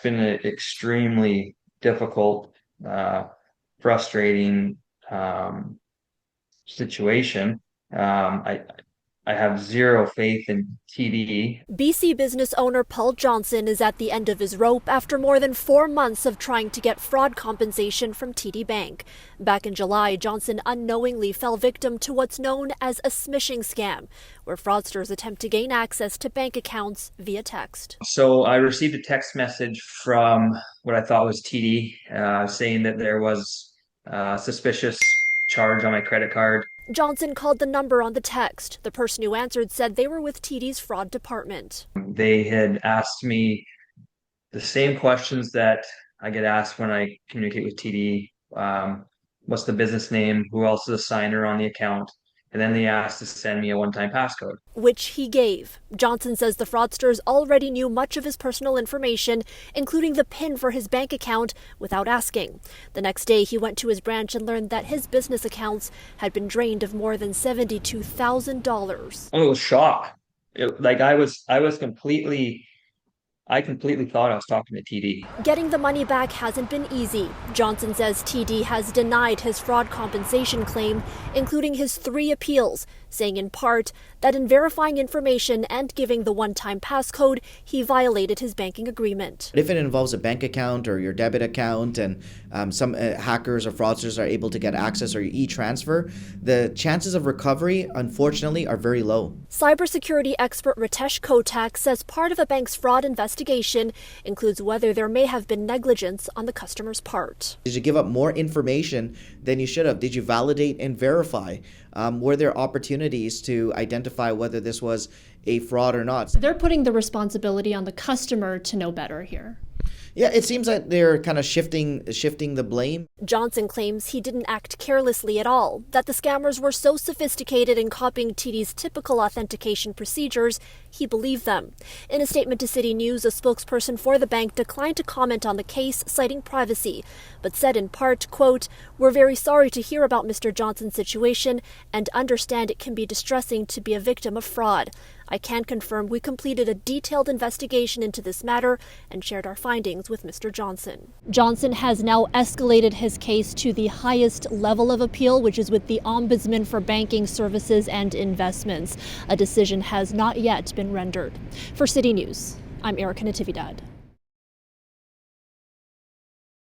been an extremely difficult, frustrating situation. I have zero faith in TD. BC business owner Paul Johnson is at the end of his rope after more than 4 months of trying to get fraud compensation from TD Bank. Back in July, Johnson unknowingly fell victim to what's known as a smishing scam, where fraudsters attempt to gain access to bank accounts via text. So I received a text message from what I thought was TD, saying that there was a suspicious charge on my credit card. Johnson called the number on the text. The person who answered said they were with TD's fraud department. They had asked me the same questions that I get asked when I communicate with TD. What's the business name? Who else is a signer on the account? And then they asked to send me a one-time passcode, Which he gave. Johnson says the fraudsters already knew much of his personal information, including the PIN for his bank account, without asking. The next day, he went to his branch and learned that his business accounts had been drained of more than $72,000. it was shock. I completely thought I was talking to TD. Getting the money back hasn't been easy. Johnson says TD has denied his fraud compensation claim, including his 3 appeals, saying in part that in verifying information and giving the one-time passcode, he violated his banking agreement. If it involves a bank account or your debit account and some hackers or fraudsters are able to get access or your e-transfer, the chances of recovery, unfortunately, are very low. Cybersecurity expert Ritesh Kotak says part of a bank's fraud investigation includes whether there may have been negligence on the customer's part. Did you give up more information than you should have? Did you validate and verify? Were there opportunities to identify whether this was a fraud or not? They're putting the responsibility on the customer to know better here. Yeah, it seems that they're kind of shifting the blame. Johnson claims he didn't act carelessly at all, that the scammers were so sophisticated in copying TD's typical authentication procedures, he believed them. In a statement to City News, a spokesperson for the bank declined to comment on the case, citing privacy, but said in part, quote, "We're very sorry to hear about Mr. Johnson's situation and understand it can be distressing to be a victim of fraud. I can confirm we completed a detailed investigation into this matter and shared our findings with Mr. Johnson." Johnson has now escalated his case to the highest level of appeal, which is with the Ombudsman for Banking Services and Investments. A decision has not yet been rendered. For City News, I'm Erica Natividad.